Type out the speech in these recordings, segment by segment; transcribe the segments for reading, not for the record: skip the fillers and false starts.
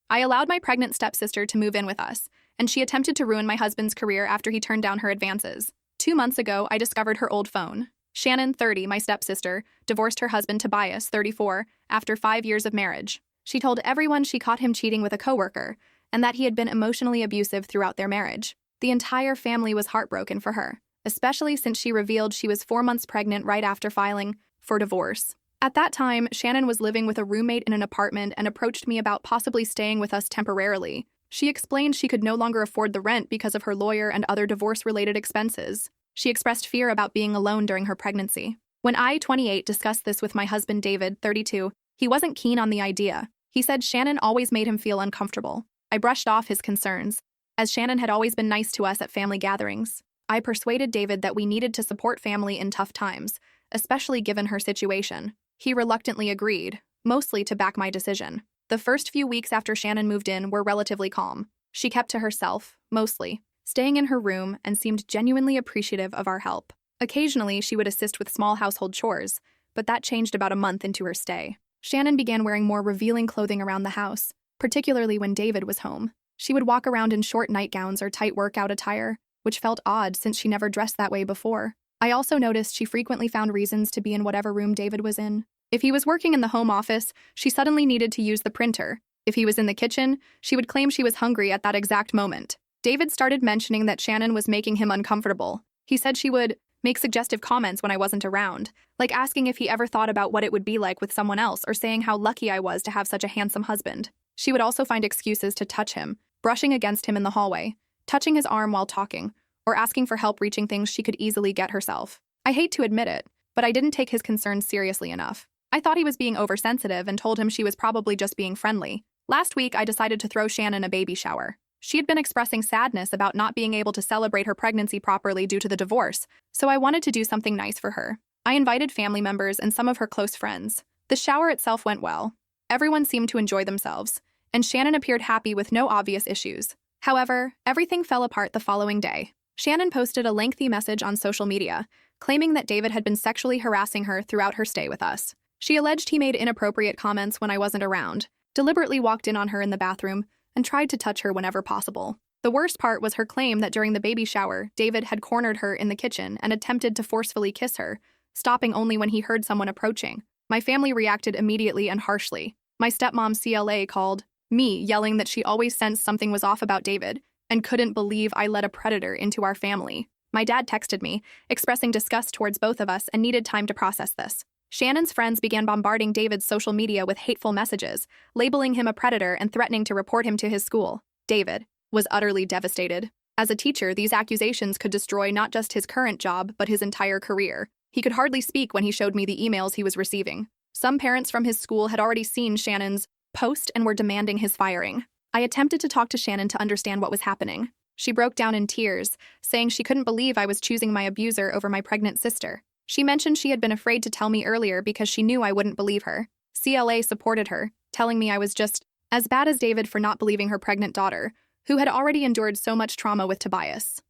I allowed my pregnant stepsister to move in with us, and she attempted to ruin my husband's career after he turned down her advances. 2 months ago, I discovered her old phone. Shannon, 30, my stepsister, divorced her husband Tobias, 34, after 5 years of marriage. She told everyone she caught him cheating with a coworker, and that he had been emotionally abusive throughout their marriage. The entire family was heartbroken for her, especially since she revealed she was 4 months pregnant right after filing for divorce. At that time, Shannon was living with a roommate in an apartment and approached me about possibly staying with us temporarily. She explained she could no longer afford the rent because of her lawyer and other divorce-related expenses. She expressed fear about being alone during her pregnancy. When I, 28, discussed this with my husband David, 32, he wasn't keen on the idea. He said Shannon always made him feel uncomfortable. I brushed off his concerns, as Shannon had always been nice to us at family gatherings. I persuaded David that we needed to support family in tough times, especially given her situation. He reluctantly agreed, mostly to back my decision. The first few weeks after Shannon moved in were relatively calm. She kept to herself, mostly, staying in her room and seemed genuinely appreciative of our help. Occasionally, she would assist with small household chores, but that changed about a month into her stay. Shannon began wearing more revealing clothing around the house, particularly when David was home. She would walk around in short nightgowns or tight workout attire, which felt odd since she never dressed that way before. I also noticed she frequently found reasons to be in whatever room David was in. If he was working in the home office, she suddenly needed to use the printer. If he was in the kitchen, she would claim she was hungry at that exact moment. David started mentioning that Shannon was making him uncomfortable. He said she would make suggestive comments when I wasn't around, like asking if he ever thought about what it would be like with someone else or saying how lucky I was to have such a handsome husband. She would also find excuses to touch him, brushing against him in the hallway, touching his arm while talking, or asking for help reaching things she could easily get herself. I hate to admit it, but I didn't take his concerns seriously enough. I thought he was being oversensitive and told him she was probably just being friendly. Last week, I decided to throw Shannon a baby shower. She had been expressing sadness about not being able to celebrate her pregnancy properly due to the divorce, so I wanted to do something nice for her. I invited family members and some of her close friends. The shower itself went well. Everyone seemed to enjoy themselves, and Shannon appeared happy with no obvious issues. However, everything fell apart the following day. Shannon posted a lengthy message on social media, claiming that David had been sexually harassing her throughout her stay with us. She alleged he made inappropriate comments when I wasn't around, deliberately walked in on her in the bathroom, and tried to touch her whenever possible. The worst part was her claim that during the baby shower, David had cornered her in the kitchen and attempted to forcefully kiss her, stopping only when he heard someone approaching. My family reacted immediately and harshly. My stepmom CLA called me, yelling that she always sensed something was off about David and couldn't believe I let a predator into our family. My dad texted me, expressing disgust towards both of us and needed time to process this. Shannon's friends began bombarding David's social media with hateful messages, labeling him a predator and threatening to report him to his school. David was utterly devastated. As a teacher, these accusations could destroy not just his current job, but his entire career. He could hardly speak when he showed me the emails he was receiving. Some parents from his school had already seen Shannon's post and were demanding his firing. I attempted to talk to Shannon to understand what was happening. She broke down in tears, saying she couldn't believe I was choosing my abuser over my pregnant sister. She mentioned she had been afraid to tell me earlier because she knew I wouldn't believe her. CLA supported her, telling me I was just as bad as David for not believing her pregnant daughter, who had already endured so much trauma with Tobias.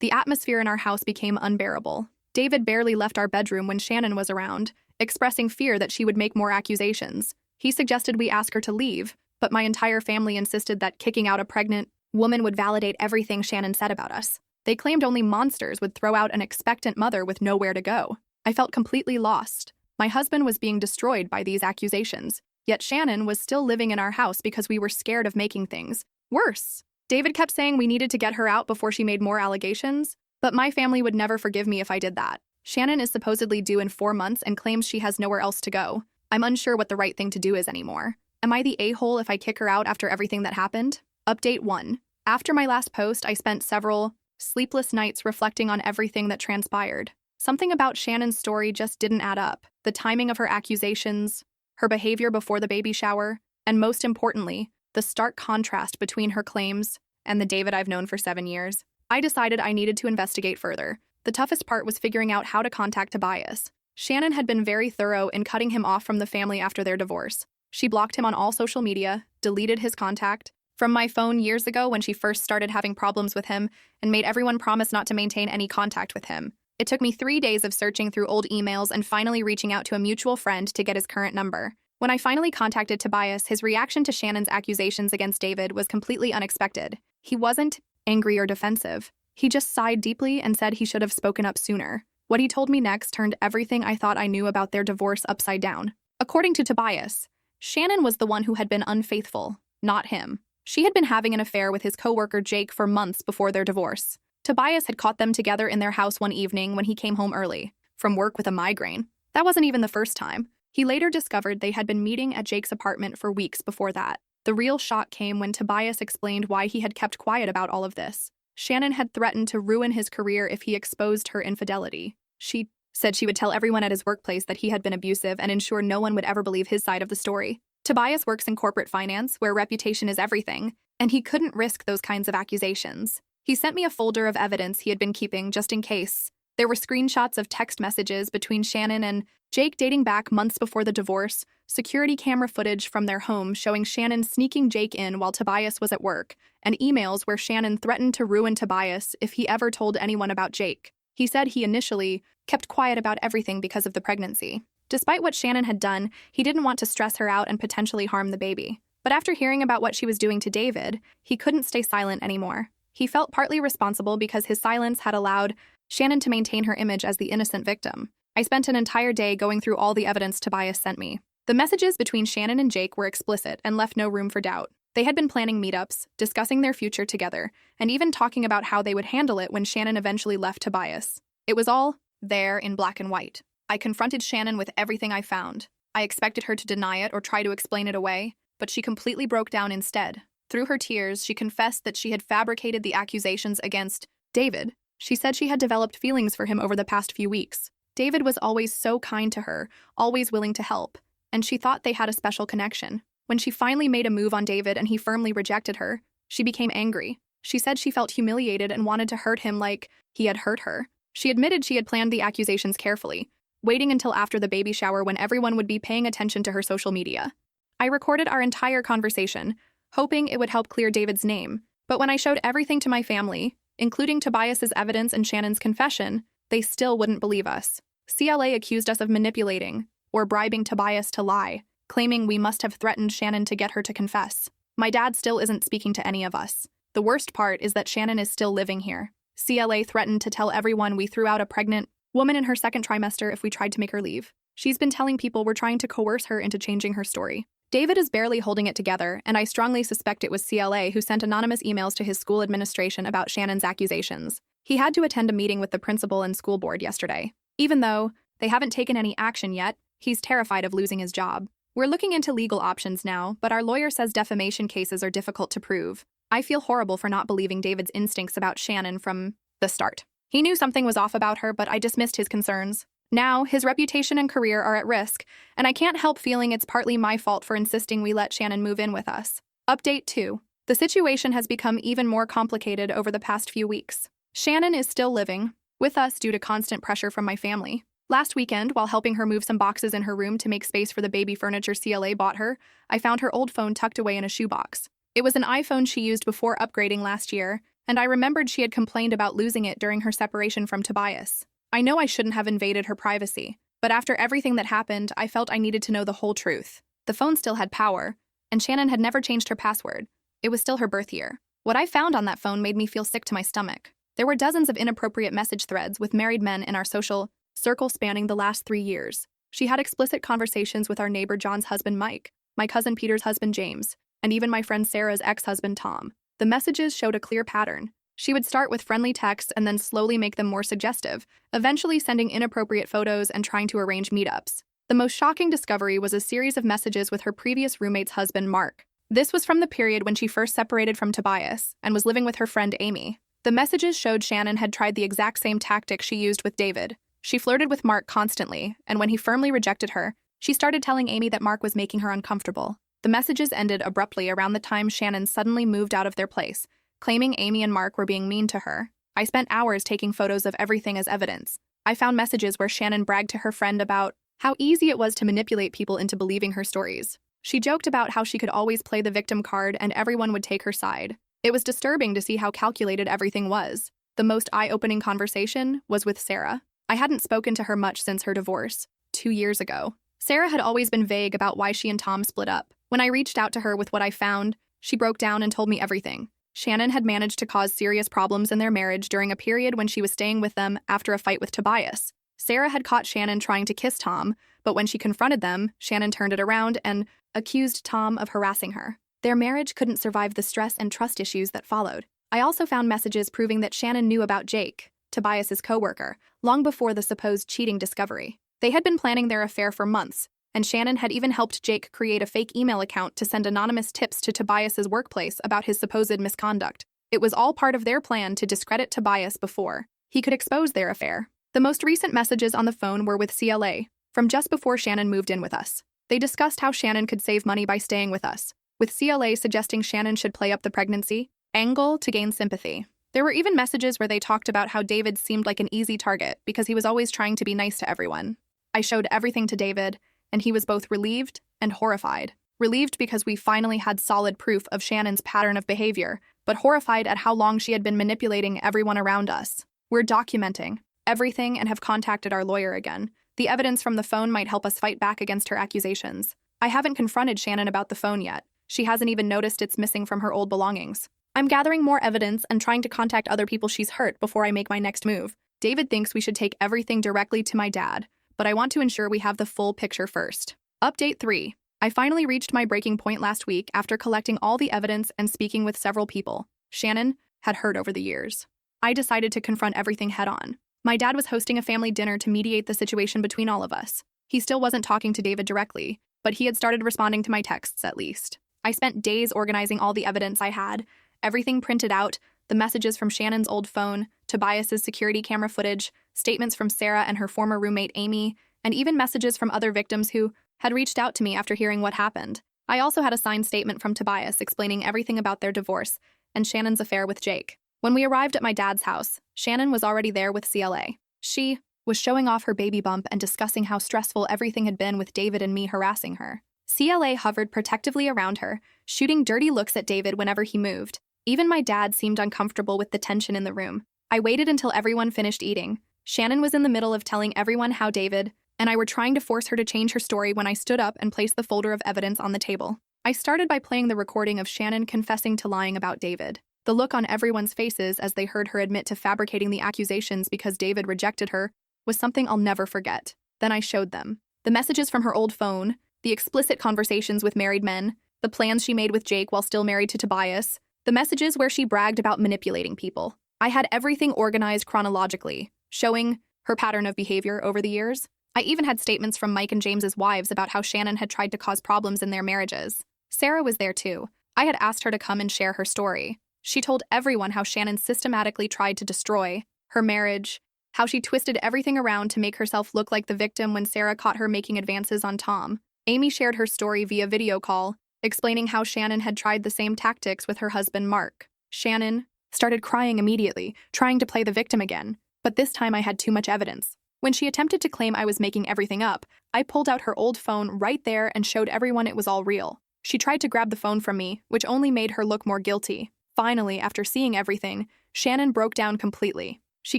The atmosphere in our house became unbearable. David barely left our bedroom when Shannon was around, expressing fear that she would make more accusations. He suggested we ask her to leave, but my entire family insisted that kicking out a pregnant woman would validate everything Shannon said about us. They claimed only monsters would throw out an expectant mother with nowhere to go. I felt completely lost. My husband was being destroyed by these accusations, yet Shannon was still living in our house because we were scared of making things worse. David kept saying we needed to get her out before she made more allegations, but my family would never forgive me if I did that. Shannon is supposedly due in 4 months and claims she has nowhere else to go. I'm unsure what the right thing to do is anymore. Am I the a-hole if I kick her out after everything that happened? Update 1. After my last post, I spent several sleepless nights reflecting on everything that transpired. Something about Shannon's story just didn't add up. The timing of her accusations, her behavior before the baby shower, and most importantly, the stark contrast between her claims and the David I've known for 7 years. I decided I needed to investigate further. The toughest part was figuring out how to contact Tobias. Shannon had been very thorough in cutting him off from the family after their divorce. She blocked him on all social media, deleted his contact from my phone years ago when she first started having problems with him, and made everyone promise not to maintain any contact with him. It took me 3 days of searching through old emails and finally reaching out to a mutual friend to get his current number. When I finally contacted Tobias, his reaction to Shannon's accusations against David was completely unexpected. He wasn't angry or defensive. He just sighed deeply and said he should have spoken up sooner. What he told me next turned everything I thought I knew about their divorce upside down. According to Tobias, Shannon was the one who had been unfaithful, not him. She had been having an affair with his coworker Jake for months before their divorce. Tobias had caught them together in their house one evening when he came home early from work with a migraine. That wasn't even the first time. He later discovered they had been meeting at Jake's apartment for weeks before that. The real shock came when Tobias explained why he had kept quiet about all of this. Shannon had threatened to ruin his career if he exposed her infidelity. She said she would tell everyone at his workplace that he had been abusive and ensure no one would ever believe his side of the story. Tobias works in corporate finance, where reputation is everything, and he couldn't risk those kinds of accusations. He sent me a folder of evidence he had been keeping just in case. There were screenshots of text messages between Shannon and Jake dating back months before the divorce, security camera footage from their home showing Shannon sneaking Jake in while Tobias was at work, and emails where Shannon threatened to ruin Tobias if he ever told anyone about Jake. He said he initially kept quiet about everything because of the pregnancy. Despite what Shannon had done, he didn't want to stress her out and potentially harm the baby. But after hearing about what she was doing to David, he couldn't stay silent anymore. He felt partly responsible because his silence had allowed Shannon to maintain her image as the innocent victim. I spent an entire day going through all the evidence Tobias sent me. The messages between Shannon and Jake were explicit and left no room for doubt. They had been planning meetups, discussing their future together, and even talking about how they would handle it when Shannon eventually left Tobias. It was all there in black and white. I confronted Shannon with everything I found. I expected her to deny it or try to explain it away, but she completely broke down instead. Through her tears, she confessed that she had fabricated the accusations against David. She said she had developed feelings for him over the past few weeks. David was always so kind to her, always willing to help, and she thought they had a special connection. When she finally made a move on David and he firmly rejected her, she became angry. She said she felt humiliated and wanted to hurt him like he had hurt her. She admitted she had planned the accusations carefully, waiting until after the baby shower when everyone would be paying attention to her social media. I recorded our entire conversation, hoping it would help clear David's name, but when I showed everything to my family, including Tobias's evidence and Shannon's confession, they still wouldn't believe us. CLA accused us of manipulating or bribing Tobias to lie, claiming we must have threatened Shannon to get her to confess. My dad still isn't speaking to any of us. The worst part is that Shannon is still living here. CLA threatened to tell everyone we threw out a pregnant woman in her second trimester if we tried to make her leave. She's been telling people we're trying to coerce her into changing her story. David is barely holding it together, and I strongly suspect it was CLA who sent anonymous emails to his school administration about Shannon's accusations. He had to attend a meeting with the principal and school board yesterday. Even though they haven't taken any action yet, he's terrified of losing his job. We're looking into legal options now, but our lawyer says defamation cases are difficult to prove. I feel horrible for not believing David's instincts about Shannon from the start. He knew something was off about her, but I dismissed his concerns. Now, his reputation and career are at risk, and I can't help feeling it's partly my fault for insisting we let Shannon move in with us. Update 2. The situation has become even more complicated over the past few weeks. Shannon is still living with us due to constant pressure from my family. Last weekend, while helping her move some boxes in her room to make space for the baby furniture CLA bought her, I found her old phone tucked away in a shoebox. It was an iPhone she used before upgrading last year, and I remembered she had complained about losing it during her separation from Tobias. I know I shouldn't have invaded her privacy, but after everything that happened, I felt I needed to know the whole truth. The phone still had power, and Shannon had never changed her password. It was still her birth year. What I found on that phone made me feel sick to my stomach. There were dozens of inappropriate message threads with married men in our social circle spanning the last 3 years. She had explicit conversations with our neighbor John's husband Mike, my cousin Peter's husband James, and even my friend Sarah's ex-husband Tom. The messages showed a clear pattern. She would start with friendly texts and then slowly make them more suggestive, eventually sending inappropriate photos and trying to arrange meetups. The most shocking discovery was a series of messages with her previous roommate's husband, Mark. This was from the period when she first separated from Tobias and was living with her friend Amy. The messages showed Shannon had tried the exact same tactic she used with David. She flirted with Mark constantly, and when he firmly rejected her, she started telling Amy that Mark was making her uncomfortable. The messages ended abruptly around the time Shannon suddenly moved out of their place, claiming Amy and Mark were being mean to her. I spent hours taking photos of everything as evidence. I found messages where Shannon bragged to her friend about how easy it was to manipulate people into believing her stories. She joked about how she could always play the victim card and everyone would take her side. It was disturbing to see how calculated everything was. The most eye-opening conversation was with Sarah. I hadn't spoken to her much since her divorce 2 years ago. Sarah had always been vague about why she and Tom split up. When I reached out to her with what I found, she broke down and told me everything. Shannon had managed to cause serious problems in their marriage during a period when she was staying with them after a fight with Tobias. Sarah had caught Shannon trying to kiss Tom, but when she confronted them, Shannon turned it around and accused Tom of harassing her. Their marriage couldn't survive the stress and trust issues that followed. I also found messages proving that Shannon knew about Jake, Tobias's co-worker, long before the supposed cheating discovery. They had been planning their affair for months, and Shannon had even helped Jake create a fake email account to send anonymous tips to Tobias's workplace about his supposed misconduct. It was all part of their plan to discredit Tobias before he could expose their affair. The most recent messages on the phone were with CLA, from just before Shannon moved in with us. They discussed how Shannon could save money by staying with us, with CLA suggesting Shannon should play up the pregnancy angle to gain sympathy. There were even messages where they talked about how David seemed like an easy target because he was always trying to be nice to everyone. I showed everything to David, and he was both relieved and horrified. Relieved because we finally had solid proof of Shannon's pattern of behavior, but horrified at how long she had been manipulating everyone around us. We're documenting everything and have contacted our lawyer again. The evidence from the phone might help us fight back against her accusations. I haven't confronted Shannon about the phone yet. She hasn't even noticed it's missing from her old belongings. I'm gathering more evidence and trying to contact other people she's hurt before I make my next move. David thinks we should take everything directly to my dad, but I want to ensure we have the full picture first. Update 3. I finally reached my breaking point last week after collecting all the evidence and speaking with several people Shannon had hurt over the years. I decided to confront everything head-on. My dad was hosting a family dinner to mediate the situation between all of us. He still wasn't talking to David directly, but he had started responding to my texts at least. I spent days organizing all the evidence I had, everything printed out, the messages from Shannon's old phone, Tobias's security camera footage, statements from Sarah and her former roommate Amy, and even messages from other victims who had reached out to me after hearing what happened. I also had a signed statement from Tobias explaining everything about their divorce and Shannon's affair with Jake. When we arrived at my dad's house, Shannon was already there with CLA. She was showing off her baby bump and discussing how stressful everything had been with David and me harassing her. CLA hovered protectively around her, shooting dirty looks at David whenever he moved. Even my dad seemed uncomfortable with the tension in the room. I waited until everyone finished eating. Shannon was in the middle of telling everyone how David and I were trying to force her to change her story when I stood up and placed the folder of evidence on the table. I started by playing the recording of Shannon confessing to lying about David. The look on everyone's faces as they heard her admit to fabricating the accusations because David rejected her was something I'll never forget. Then I showed them the messages from her old phone, the explicit conversations with married men, the plans she made with Jake while still married to Tobias, the messages where she bragged about manipulating people. I had everything organized chronologically, showing her pattern of behavior over the years. I even had statements from Mike and James's wives about how Shannon had tried to cause problems in their marriages. Sarah was there too. I had asked her to come and share her story. She told everyone how Shannon systematically tried to destroy her marriage, how she twisted everything around to make herself look like the victim when Sarah caught her making advances on Tom. Amy shared her story via video call, explaining how Shannon had tried the same tactics with her husband Mark. Shannon started crying immediately, trying to play the victim again, but this time I had too much evidence. When she attempted to claim I was making everything up, I pulled out her old phone right there and showed everyone it was all real. She tried to grab the phone from me, which only made her look more guilty. Finally, after seeing everything, Shannon broke down completely. She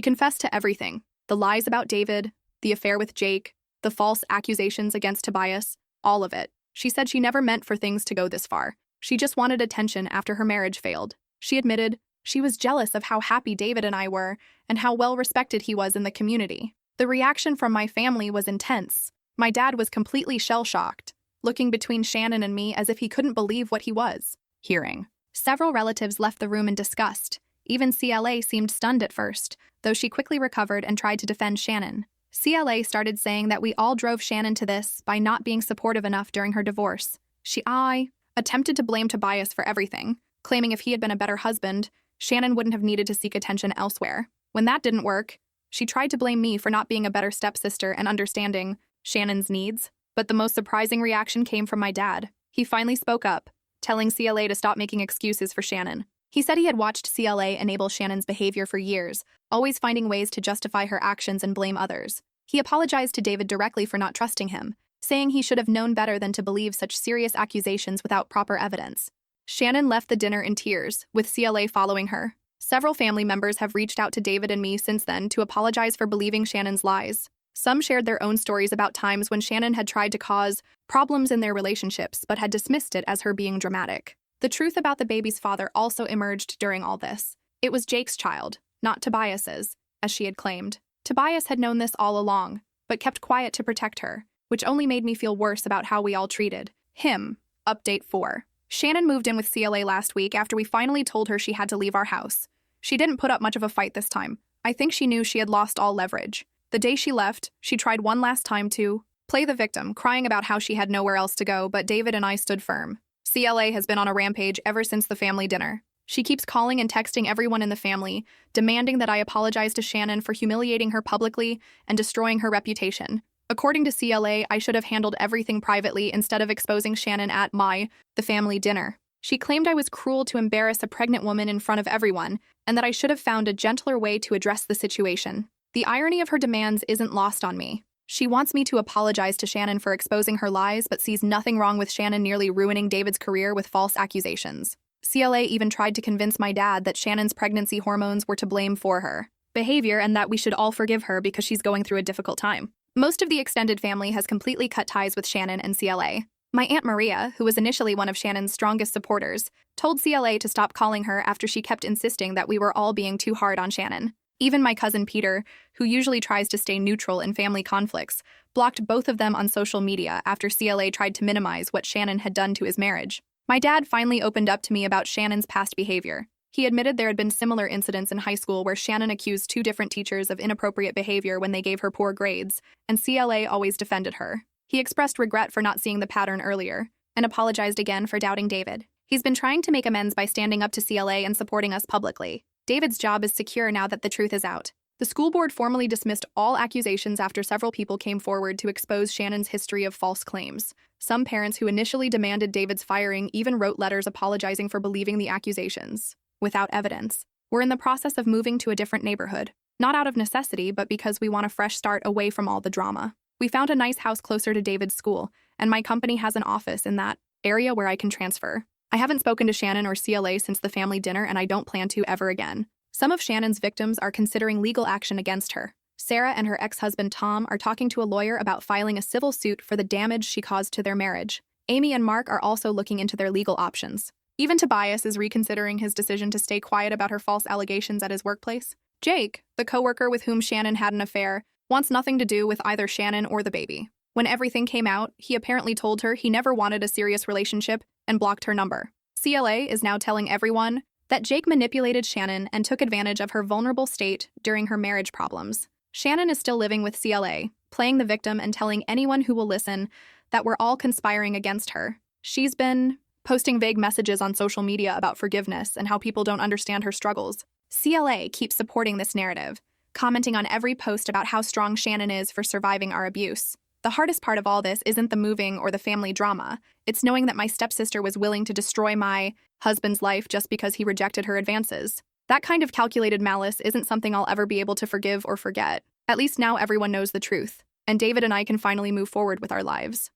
confessed to everything: the lies about David, the affair with Jake, the false accusations against Tobias, all of it. She said she never meant for things to go this far. She just wanted attention after her marriage failed. She admitted she was jealous of how happy David and I were and how well respected he was in the community. The reaction from my family was intense. My dad was completely shell-shocked, looking between Shannon and me as if he couldn't believe what he was hearing. Several relatives left the room in disgust. Even CLA seemed stunned at first, though she quickly recovered and tried to defend Shannon. CLA started saying that we all drove Shannon to this by not being supportive enough during her divorce. I attempted to blame Tobias for everything, claiming if he had been a better husband, Shannon wouldn't have needed to seek attention elsewhere. When that didn't work, she tried to blame me for not being a better stepsister and understanding Shannon's needs. But the most surprising reaction came from my dad. He finally spoke up, telling CLA to stop making excuses for Shannon. He said he had watched CLA enable Shannon's behavior for years, always finding ways to justify her actions and blame others. He apologized to David directly for not trusting him, saying he should have known better than to believe such serious accusations without proper evidence. Shannon left the dinner in tears, with CLA following her. Several family members have reached out to David and me since then to apologize for believing Shannon's lies. Some shared their own stories about times when Shannon had tried to cause problems in their relationships but had dismissed it as her being dramatic. The truth about the baby's father also emerged during all this. It was Jake's child, not Tobias's, as she had claimed. Tobias had known this all along, but kept quiet to protect her, which only made me feel worse about how we all treated him. Update 4. Shannon moved in with CLA last week after we finally told her she had to leave our house. She didn't put up much of a fight this time. I think she knew she had lost all leverage. The day she left, she tried one last time to play the victim, crying about how she had nowhere else to go, but David and I stood firm. CLA has been on a rampage ever since the family dinner. She keeps calling and texting everyone in the family, demanding that I apologize to Shannon for humiliating her publicly and destroying her reputation. According to CLA, I should have handled everything privately instead of exposing Shannon at the family dinner. She claimed I was cruel to embarrass a pregnant woman in front of everyone, and that I should have found a gentler way to address the situation. The irony of her demands isn't lost on me. She wants me to apologize to Shannon for exposing her lies, but sees nothing wrong with Shannon nearly ruining David's career with false accusations. CLA even tried to convince my dad that Shannon's pregnancy hormones were to blame for her behavior and that we should all forgive her because she's going through a difficult time. Most of the extended family has completely cut ties with Shannon and CLA. My Aunt Maria, who was initially one of Shannon's strongest supporters, told CLA to stop calling her after she kept insisting that we were all being too hard on Shannon. Even my cousin Peter, who usually tries to stay neutral in family conflicts, blocked both of them on social media after CLA tried to minimize what Shannon had done to his marriage. My dad finally opened up to me about Shannon's past behavior. He admitted there had been similar incidents in high school where Shannon accused 2 different teachers of inappropriate behavior when they gave her poor grades, and CLA always defended her. He expressed regret for not seeing the pattern earlier, and apologized again for doubting David. He's been trying to make amends by standing up to CLA and supporting us publicly. David's job is secure now that the truth is out. The school board formally dismissed all accusations after several people came forward to expose Shannon's history of false claims. Some parents who initially demanded David's firing even wrote letters apologizing for believing the accusations, without evidence. We're in the process of moving to a different neighborhood, not out of necessity, but because we want a fresh start away from all the drama. We found a nice house closer to David's school, and my company has an office in that area where I can transfer. I haven't spoken to Shannon or CLA since the family dinner, and I don't plan to ever again. Some of Shannon's victims are considering legal action against her. Sarah and her ex-husband Tom are talking to a lawyer about filing a civil suit for the damage she caused to their marriage. Amy and Mark are also looking into their legal options. Even Tobias is reconsidering his decision to stay quiet about her false allegations at his workplace. Jake, the coworker with whom Shannon had an affair, wants nothing to do with either Shannon or the baby. When everything came out, he apparently told her he never wanted a serious relationship and blocked her number. CLA is now telling everyone that Jake manipulated Shannon and took advantage of her vulnerable state during her marriage problems. Shannon is still living with CLA, playing the victim and telling anyone who will listen that we're all conspiring against her. She's been posting vague messages on social media about forgiveness and how people don't understand her struggles. CLA keeps supporting this narrative, commenting on every post about how strong Shannon is for surviving our abuse. The hardest part of all this isn't the moving or the family drama. It's knowing that my stepsister was willing to destroy my husband's life just because he rejected her advances. That kind of calculated malice isn't something I'll ever be able to forgive or forget. At least now everyone knows the truth, and David and I can finally move forward with our lives.